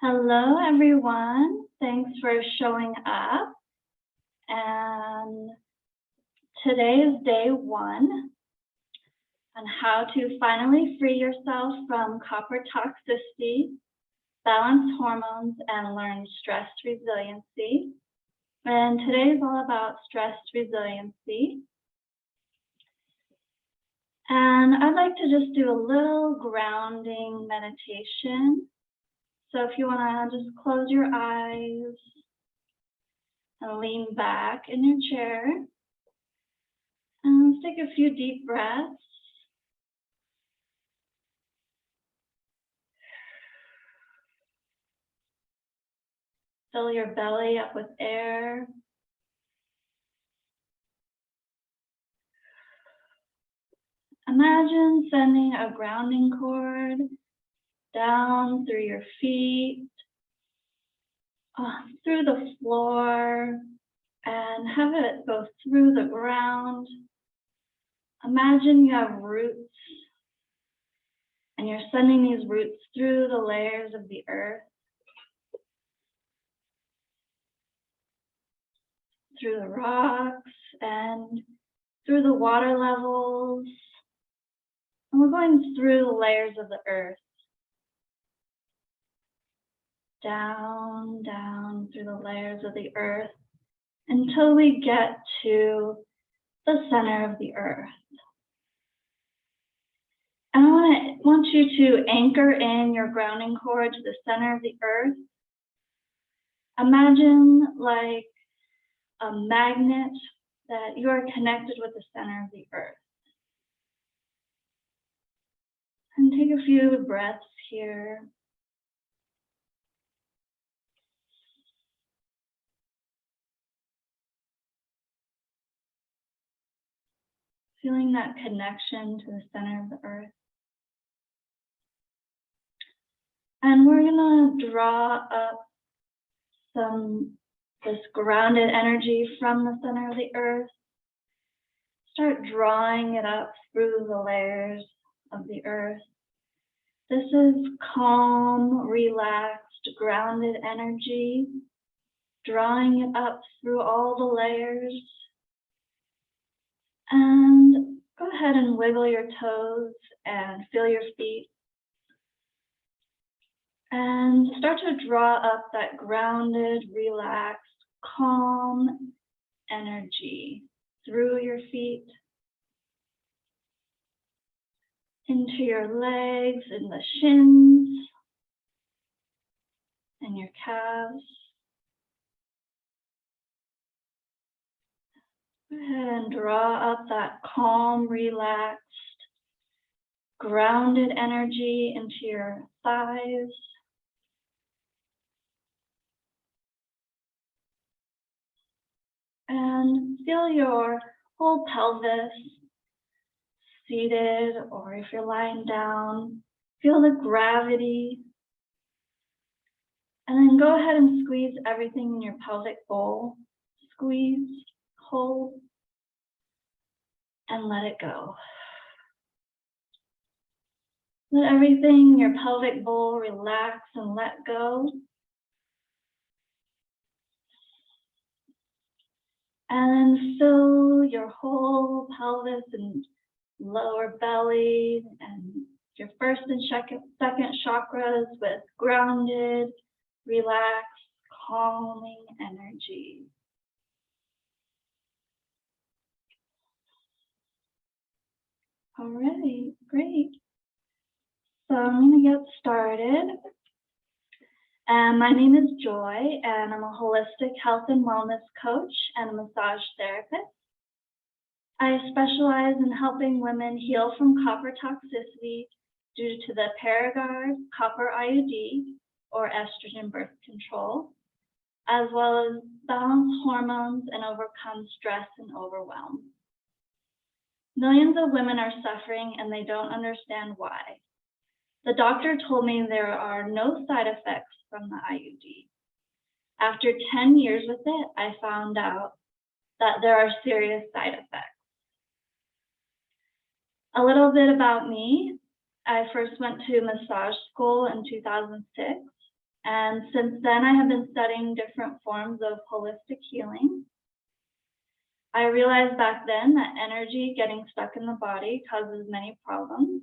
Hello, everyone. Thanks for showing up. And today is day one on how to finally free yourself from copper toxicity, balance hormones, and learn stress resiliency. And today is all about stress resiliency. And I'd like to just do a little grounding meditation. So if you want to just close your eyes and lean back in your chair and take a few deep breaths. Fill your belly up with air. Imagine sending a grounding cord down through your feet, through the floor, and have it go through the ground. Imagine you have roots, and you're sending these roots through the layers of the earth, through the rocks, and through the water levels. And we're going through the layers of the earth. Down, down through the layers of the earth until we get to the center of the earth. And I want you to anchor in your grounding cord to the center of the earth. Imagine like a magnet that you are connected with the center of the earth. And take a few breaths here. Feeling that connection to the center of the earth. And we're gonna draw up this grounded energy from the center of the earth. Start drawing it up through the layers of the earth. This is calm, relaxed, grounded energy, drawing it up through all the layers. And go ahead and wiggle your toes and feel your feet. And start to draw up that grounded, relaxed, calm energy through your feet, into your legs and the shins, and your calves. Go ahead and draw up that calm, relaxed, grounded energy into your thighs. And feel your whole pelvis seated, or if you're lying down, feel the gravity. And then go ahead and squeeze everything in your pelvic bowl. Squeeze, hold, and let it go. Let everything in your pelvic bowl relax and let go. And then fill your whole pelvis and lower belly and your first and second chakras with grounded, relaxed, calming energy. Alrighty, great. So I'm going to get started. My name is Joy, and I'm a holistic health and wellness coach and a massage therapist. I specialize in helping women heal from copper toxicity due to the Paragard copper IUD or estrogen birth control, as well as balance hormones and overcome stress and overwhelm. Millions of women are suffering and they don't understand why. The doctor told me there are no side effects from the IUD. After 10 years with it, I found out that there are serious side effects. A little bit about me. I first went to massage school in 2006. And since then, I have been studying different forms of holistic healing. I realized back then that energy getting stuck in the body causes many problems,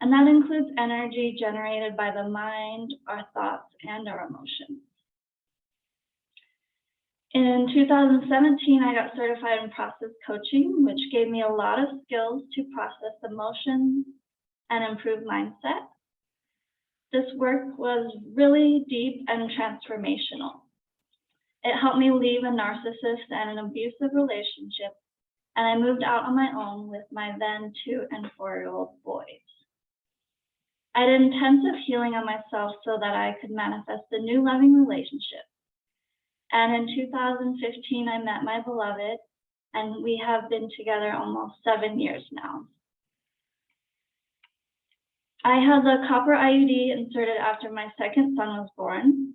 and that includes energy generated by the mind, our thoughts, and our emotions. In 2017, I got certified in process coaching, which gave me a lot of skills to process emotions and improve mindset. This work was really deep and transformational. It helped me leave a narcissist and an abusive relationship, and I moved out on my own with my then 2- and 4-year-old boys. I did intensive healing on myself so that I could manifest a new loving relationship. And in 2015, I met my beloved, and we have been together almost 7 years now. I had the copper IUD inserted after my second son was born.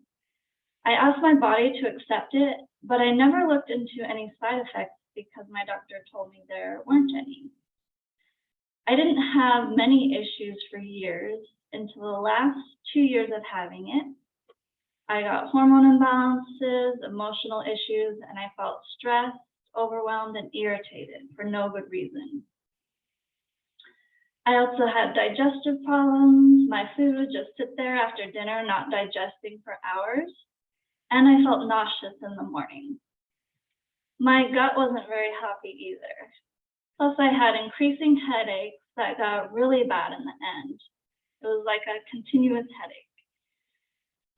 I asked my body to accept it, but I never looked into any side effects because my doctor told me there weren't any. I didn't have many issues for years until the last 2 years of having it. I got hormone imbalances, emotional issues, and I felt stressed, overwhelmed, and irritated for no good reason. I also had digestive problems. My food would just sit there after dinner, not digesting for hours, and I felt nauseous in the morning. My gut wasn't very happy either. Plus, I had increasing headaches that got really bad in the end. It was like a continuous headache.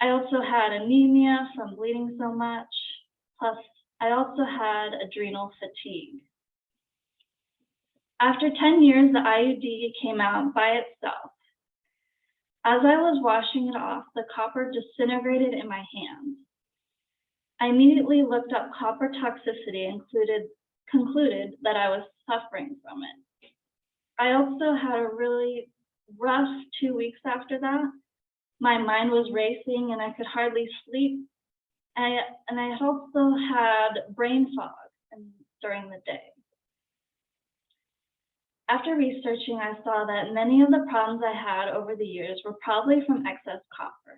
I also had anemia from bleeding so much. Plus, I also had adrenal fatigue. After 10 years, the IUD came out by itself. As I was washing it off, the copper disintegrated in my hands. I immediately looked up copper toxicity and concluded that I was suffering from it. I also had a really rough 2 weeks after that. My mind was racing and I could hardly sleep. And I also had brain fog during the day. After researching, I saw that many of the problems I had over the years were probably from excess copper.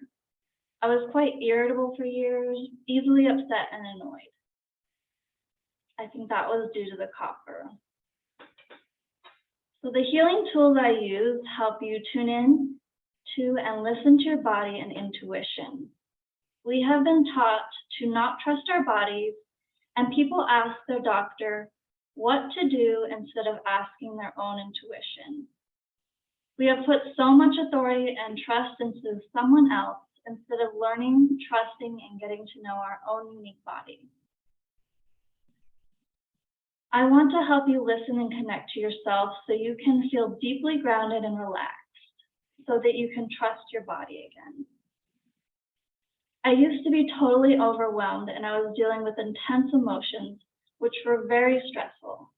I was quite irritable for years, easily upset and annoyed. I think that was due to the copper. So the healing tools I use help you tune in to and listen to your body and intuition. We have been taught to not trust our bodies, and people ask their doctor what to do instead of asking their own intuition. We have put so much authority and trust into someone else instead of learning, trusting, and getting to know our own unique body. I want to help you listen and connect to yourself so you can feel deeply grounded and relaxed, so that you can trust your body again. I used to be totally overwhelmed and I was dealing with intense emotions, which were very stressful.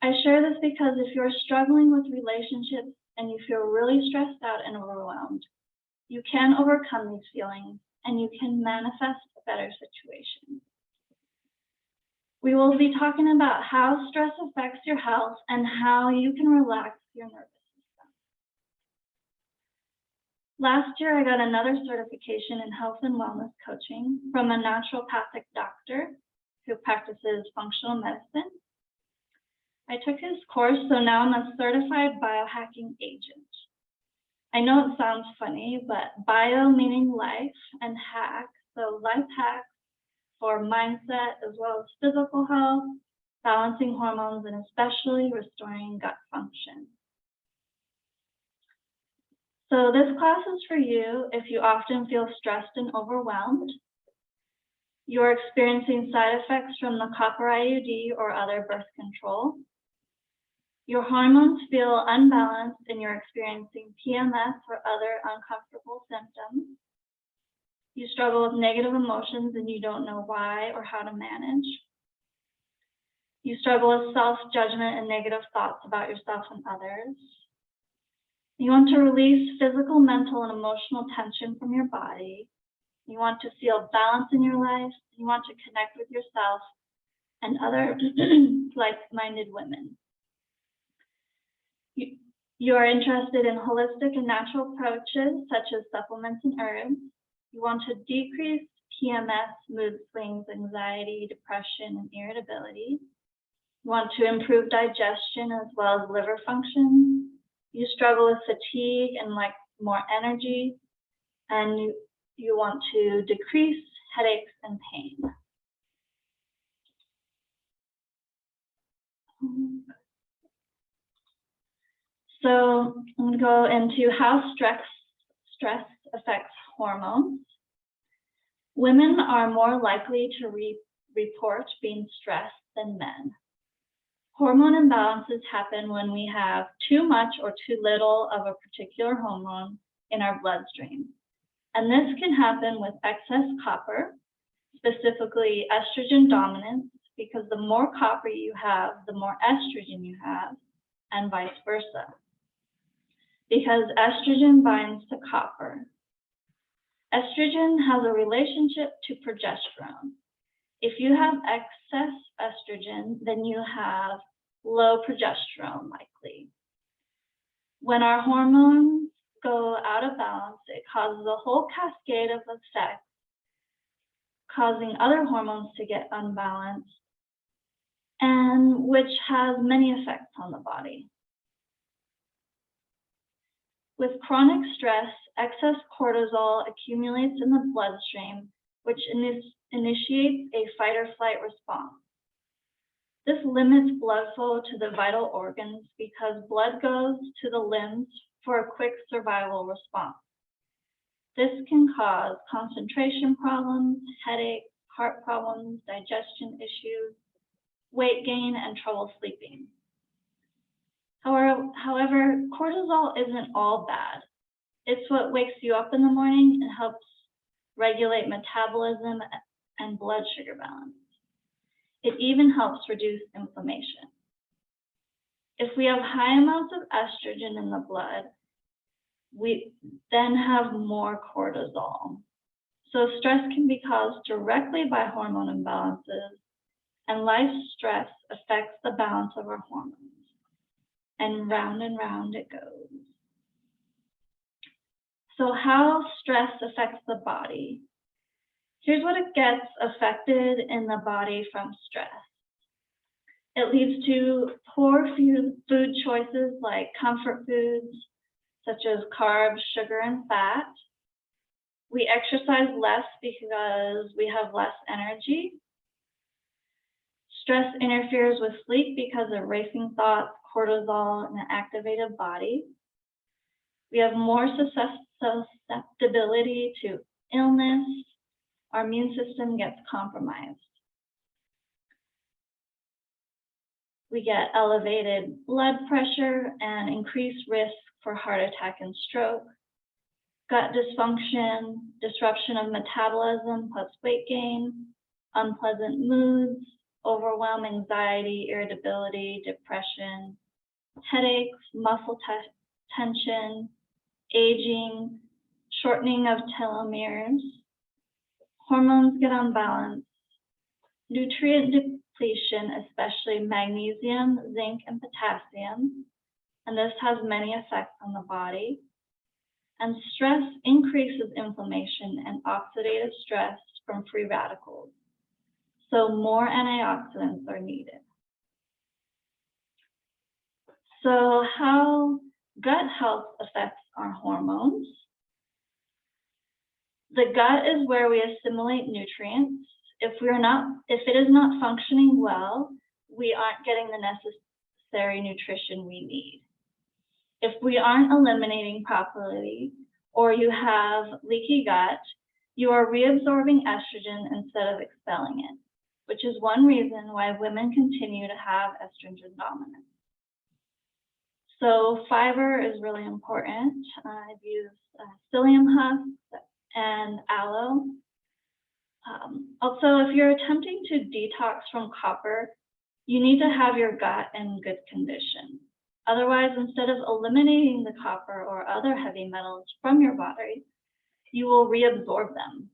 I share this because if you're struggling with relationships and you feel really stressed out and overwhelmed, you can overcome these feelings and you can manifest a better situation. We will be talking about how stress affects your health and how you can relax your nervous system. Last year, I got another certification in health and wellness coaching from a naturopathic doctor who practices functional medicine. I took his course, so now I'm a certified biohacking agent. I know it sounds funny, but bio meaning life and hack, so life hacks for mindset as well as physical health, balancing hormones, and especially restoring gut function. So this class is for you if you often feel stressed and overwhelmed, you're experiencing side effects from the copper IUD or other birth control, your hormones feel unbalanced and you're experiencing PMS or other uncomfortable symptoms, you struggle with negative emotions and you don't know why or how to manage, you struggle with self-judgment and negative thoughts about yourself and others, you want to release physical, mental, and emotional tension from your body, you want to feel balance in your life, you want to connect with yourself and other like-minded women. You are interested in holistic and natural approaches such as supplements and herbs. You want to decrease PMS, mood swings, anxiety, depression, and irritability. You want to improve digestion as well as liver function. You struggle with fatigue and like more energy, and you want to decrease headaches and pain. So I'm going to go into how stress affects hormones. Women are more likely to report being stressed than men. Hormone imbalances happen when we have too much or too little of a particular hormone in our bloodstream. And this can happen with excess copper, specifically estrogen dominance, because the more copper you have, the more estrogen you have, and vice versa. Because estrogen binds to copper. Estrogen has a relationship to progesterone. If you have excess estrogen, then you have low progesterone likely. When our hormones go out of balance, it causes a whole cascade of effects, causing other hormones to get unbalanced, and which has many effects on the body. With chronic stress, excess cortisol accumulates in the bloodstream, which initiates a fight or flight response. This limits blood flow to the vital organs because blood goes to the limbs for a quick survival response. This can cause concentration problems, headaches, heart problems, digestion issues, weight gain, and trouble sleeping. However, cortisol isn't all bad. It's what wakes you up in the morning and helps regulate metabolism and blood sugar balance. It even helps reduce inflammation. If we have high amounts of estrogen in the blood, we then have more cortisol. So stress can be caused directly by hormone imbalances, and life stress affects the balance of our hormones. And round it goes. So how stress affects the body. Here's what it gets affected in the body from stress. It leads to poor food choices like comfort foods, such as carbs, sugar, and fat. We exercise less because we have less energy. Stress interferes with sleep because of racing thoughts, cortisol, and an activated body. We have more susceptibility to illness. Our immune system gets compromised. We get elevated blood pressure and increased risk for heart attack and stroke, gut dysfunction, disruption of metabolism plus weight gain, unpleasant moods, overwhelm, anxiety, irritability, depression, headaches, muscle tension, aging, shortening of telomeres, hormones get unbalanced, nutrient depletion, especially magnesium, zinc, and potassium, and this has many effects on the body. And stress increases inflammation and oxidative stress from free radicals. So more antioxidants are needed. So how gut health affects our hormones. The gut is where we assimilate nutrients. If it is not functioning well, we aren't getting the necessary nutrition we need. If we aren't eliminating properly, or you have leaky gut, you are reabsorbing estrogen instead of expelling it, which is one reason why women continue to have estrogen dominance. So fiber is really important. I've used psyllium husk and aloe. Also, if you're attempting to detox from copper, you need to have your gut in good condition. Otherwise, instead of eliminating the copper or other heavy metals from your body, you will reabsorb them.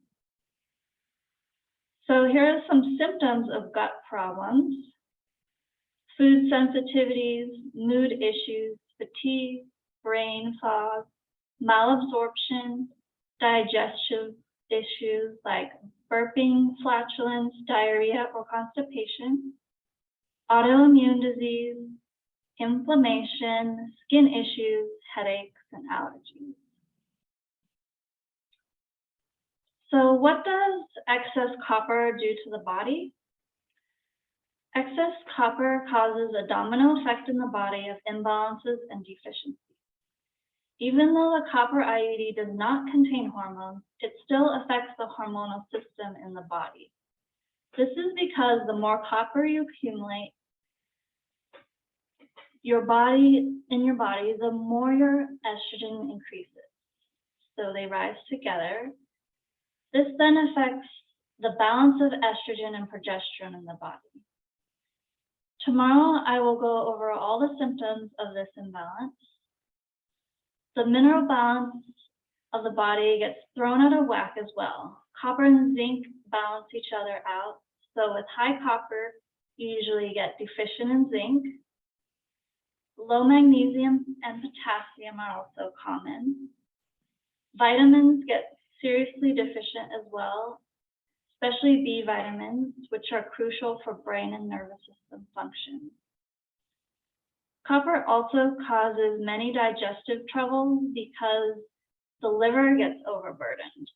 So here are some symptoms of gut problems: food sensitivities, mood issues, fatigue, brain fog, malabsorption, digestive issues like burping, flatulence, diarrhea, or constipation, autoimmune disease, inflammation, skin issues, headaches, and allergies. So what does excess copper do to the body? Excess copper causes a domino effect in the body of imbalances and deficiencies. Even though the copper IUD does not contain hormones, it still affects the hormonal system in the body. This is because the more copper you accumulate in your body, the more your estrogen increases. So they rise together. This then affects the balance of estrogen and progesterone in the body. Tomorrow, I will go over all the symptoms of this imbalance. The mineral balance of the body gets thrown out of whack as well. Copper and zinc balance each other out. So with high copper, you usually get deficient in zinc. Low magnesium and potassium are also common. Vitamins get seriously deficient as well, especially B vitamins, which are crucial for brain and nervous system function. Copper also causes many digestive troubles because the liver gets overburdened.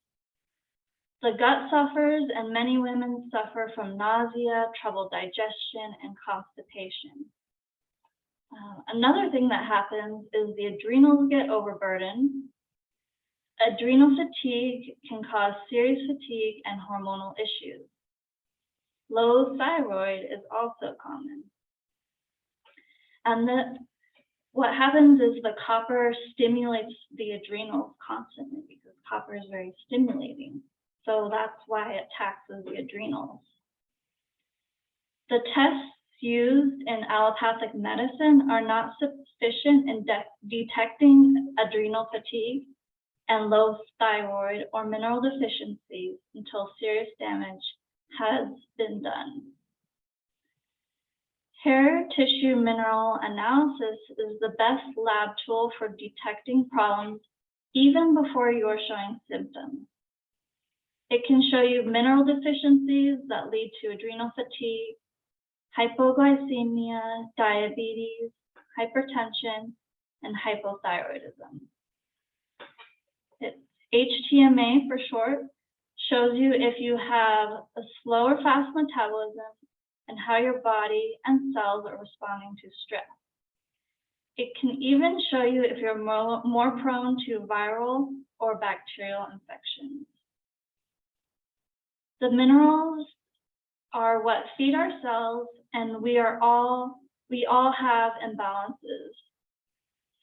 The gut suffers, and many women suffer from nausea, troubled digestion, and constipation. Another thing that happens is the adrenals get overburdened. Adrenal fatigue can cause serious fatigue and hormonal issues. Low thyroid is also common. And what happens is the copper stimulates the adrenals constantly because copper is very stimulating. So that's why it taxes the adrenals. The tests used in allopathic medicine are not sufficient in detecting adrenal fatigue and low thyroid or mineral deficiencies until serious damage has been done. Hair tissue mineral analysis is the best lab tool for detecting problems even before you are showing symptoms. It can show you mineral deficiencies that lead to adrenal fatigue, hypoglycemia, diabetes, hypertension, and hypothyroidism. It's HTMA for short, shows you if you have a slow or fast metabolism and how your body and cells are responding to stress. It can even show you if you're more prone to viral or bacterial infections. The minerals are what feed our cells, and we all have imbalances.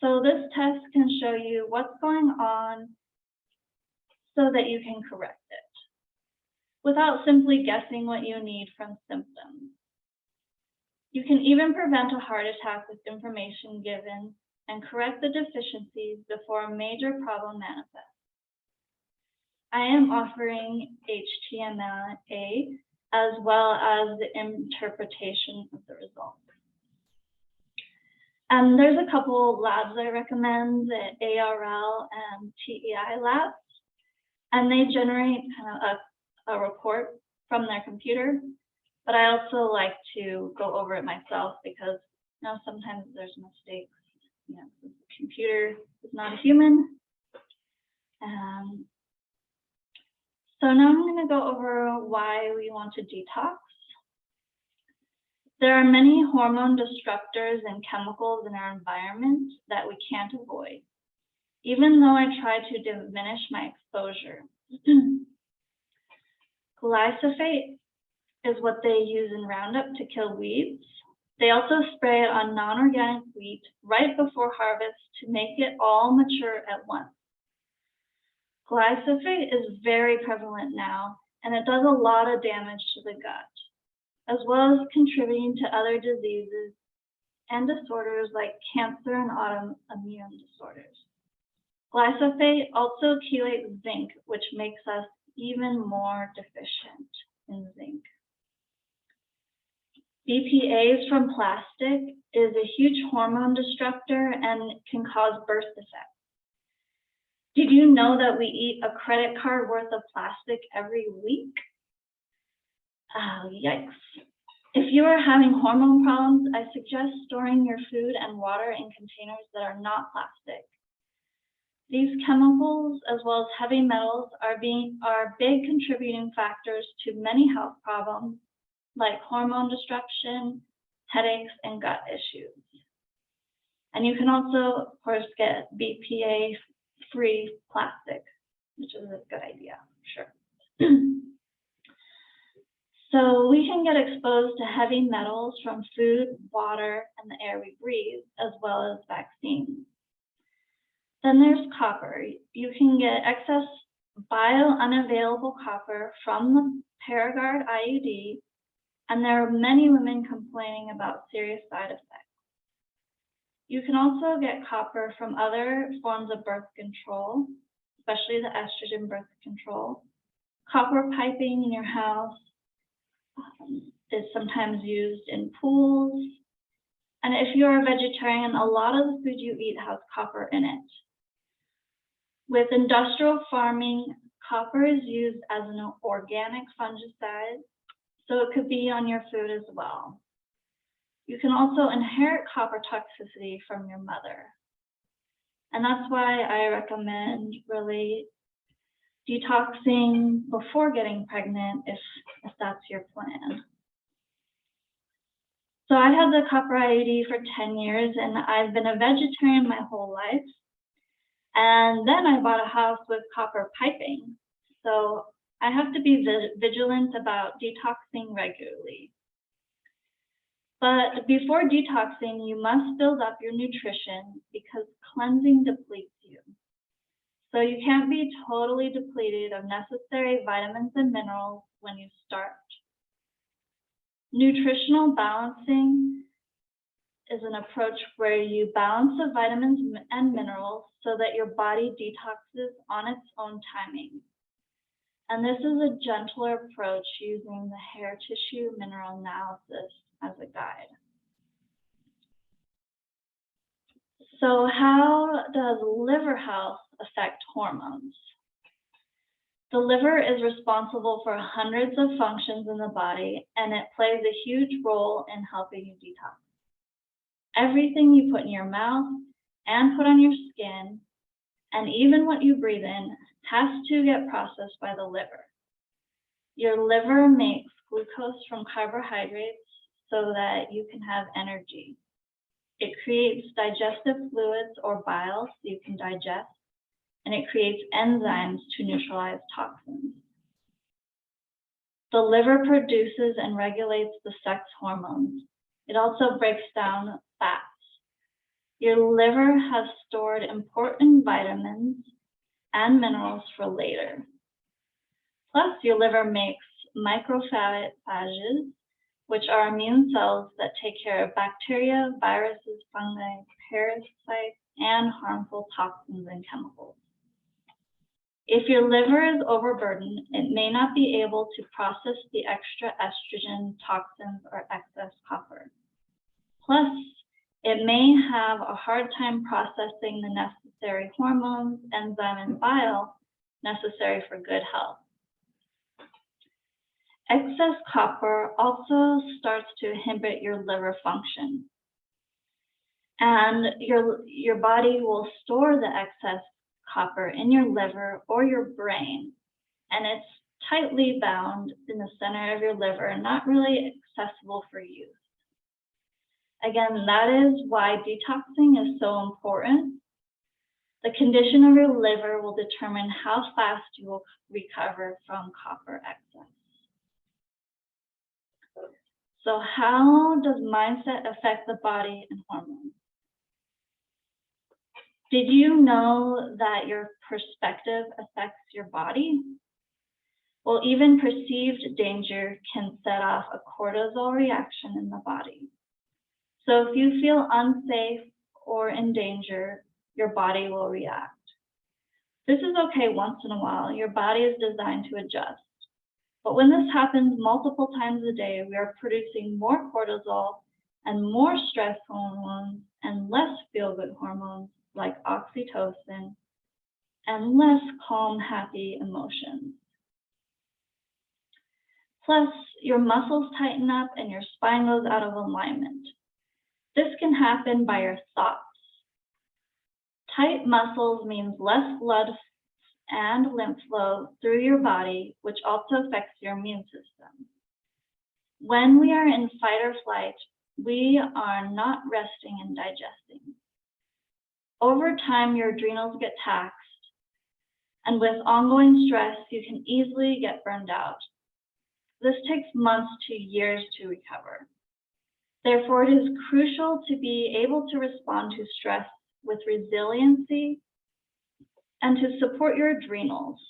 So this test can show you what's going on so that you can correct it without simply guessing what you need from symptoms. You can even prevent a heart attack with information given and correct the deficiencies before a major problem manifests. I am offering HTMA as well as the interpretation of the results. And there's a couple labs I recommend, the ARL and TEI labs, and they generate kind of a report from their computer. But I also like to go over it myself because sometimes there's mistakes. The computer is not a human. So now I'm going to go over why we want to detox. There are many hormone disruptors and chemicals in our environment that we can't avoid, even though I try to diminish my exposure. Glyphosate is what they use in Roundup to kill weeds. They also spray it on non-organic wheat right before harvest to make it all mature at once. Glyphosate is very prevalent now, and it does a lot of damage to the gut, as well as contributing to other diseases and disorders like cancer and autoimmune disorders. Glyphosate also chelates zinc, which makes us even more deficient in zinc. BPAs from plastic is a huge hormone disruptor and can cause birth defects. Did you know that we eat a credit card worth of plastic every week? Oh, yikes. If you are having hormone problems, I suggest storing your food and water in containers that are not plastic. These chemicals, as well as heavy metals, are big contributing factors to many health problems like hormone disruption, headaches, and gut issues. And you can also, of course, get BPA-free plastic, which is a good idea, sure. So we can get exposed to heavy metals from food, water, and the air we breathe, as well as vaccines. Then there's copper. You can get excess biounavailable copper from the Paragard IUD, and there are many women complaining about serious side effects. You can also get copper from other forms of birth control, especially the estrogen birth control. Copper piping in your house is sometimes used in pools. And if you're a vegetarian, a lot of the food you eat has copper in it. With industrial farming, copper is used as an organic fungicide, so it could be on your food as well. You can also inherit copper toxicity from your mother. And that's why I recommend really detoxing before getting pregnant if that's your plan. So I had the copper IUD for 10 years and I've been a vegetarian my whole life. And then I bought a house with copper piping. So I have to be vigilant about detoxing regularly. But before detoxing, you must build up your nutrition because cleansing depletes you. So you can't be totally depleted of necessary vitamins and minerals when you start. Nutritional balancing is an approach where you balance the vitamins and minerals so that your body detoxes on its own timing. And this is a gentler approach using the hair tissue mineral analysis as a guide. So how does liver health affect hormones? The liver is responsible for hundreds of functions in the body, and it plays a huge role in helping you detox. Everything you put in your mouth and put on your skin, and even what you breathe in, has to get processed by the liver. Your liver makes glucose from carbohydrates so that you can have energy. It creates digestive fluids or bile so you can digest, and it creates enzymes to neutralize toxins. The liver produces and regulates the sex hormones. It also breaks down fats. Your liver has stored important vitamins and minerals for later. Plus, your liver makes macrophages, which are immune cells that take care of bacteria, viruses, fungi, parasites, and harmful toxins and chemicals. If your liver is overburdened, it may not be able to process the extra estrogen, toxins, or excess copper. Plus, it may have a hard time processing the necessary hormones, enzyme, and bile necessary for good health. Excess copper also starts to inhibit your liver function. And your body will store the excess copper in your liver or your brain. And it's tightly bound in the center of your liver and not really accessible for use. Again, that is why detoxing is so important. The condition of your liver will determine how fast you will recover from copper excess. So how does mindset affect the body and hormones? Did you know that your perspective affects your body? Well, even perceived danger can set off a cortisol reaction in the body. So if you feel unsafe or in danger, your body will react. This is okay once in a while. Your body is designed to adjust. But when this happens multiple times a day, we are producing more cortisol and more stress hormones and less feel-good hormones like oxytocin and less calm, happy emotions. Plus, your muscles tighten up and your spine goes out of alignment. This can happen by your thoughts. Tight muscles means less blood and lymph flow through your body, which also affects your immune system. When we are in fight or flight, we are not resting and digesting. Over time, your adrenals get taxed, and with ongoing stress, you can easily get burned out. This takes months to years to recover. Therefore, it is crucial to be able to respond to stress with resiliency and to support your adrenals.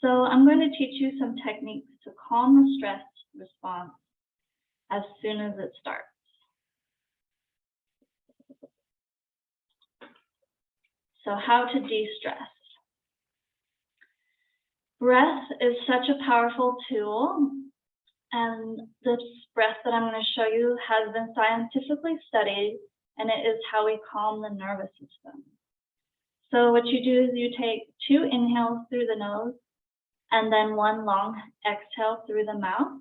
So I'm going to teach you some techniques to calm the stress response as soon as it starts. So how to de-stress. Breath is such a powerful tool, and this breath that I'm going to show you has been scientifically studied, and it is how we calm the nervous system. So what you do is you take 2 inhales through the nose and then 1 long exhale through the mouth.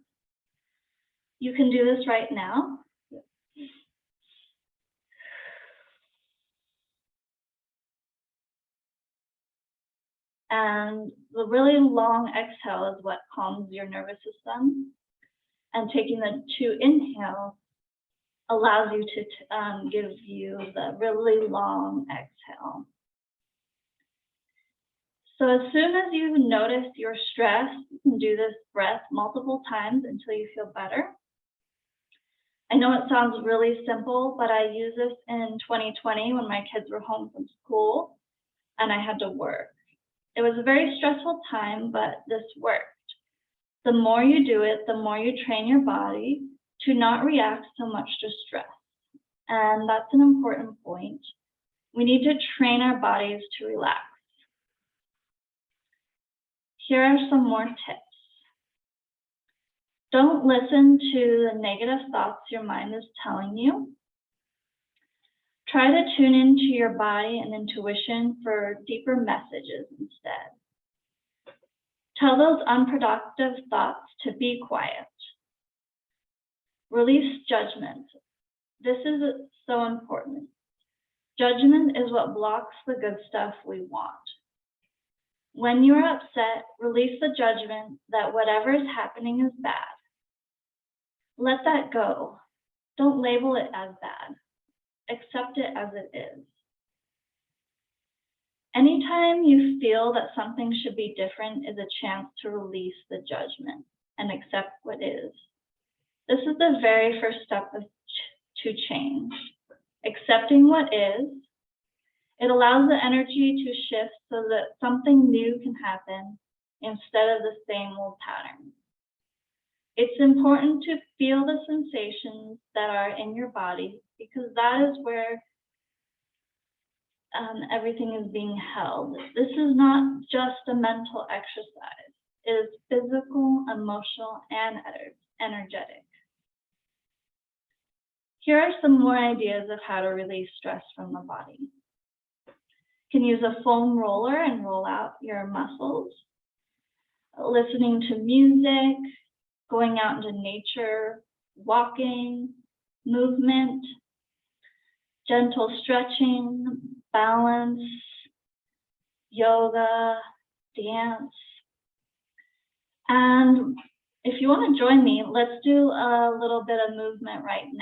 You can do this right now. And the really long exhale is what calms your nervous system. And taking the 2 inhales allows you to give you the really long exhale. So as soon as you notice your stress, you can do this breath multiple times until you feel better. I know it sounds really simple, but I used this in 2020 when my kids were home from school and I had to work. It was a very stressful time, but this worked. The more you do it, the more you train your body to not react so much to stress. And that's an important point. We need to train our bodies to relax. Here are some more tips. Don't listen to the negative thoughts your mind is telling you. Try to tune into your body and intuition for deeper messages instead. Tell those unproductive thoughts to be quiet. Release judgment. This is so important. Judgment is what blocks the good stuff we want. When you're upset, release the judgment that whatever is happening is bad. Let that go. Don't label it as bad. Accept it as it is. Anytime you feel that something should be different is a chance to release the judgment and accept what is. This is the very first step to change. Accepting what is. It allows the energy to shift so that something new can happen instead of the same old pattern. It's important to feel the sensations that are in your body because that is where everything is being held. This is not just a mental exercise. It is physical, emotional, and energetic. Here are some more ideas of how to release stress from the body. You can use a foam roller and roll out your muscles. Listening to music, going out into nature, walking, movement, gentle stretching, balance, yoga, dance. And if you want to join me, let's do a little bit of movement right now.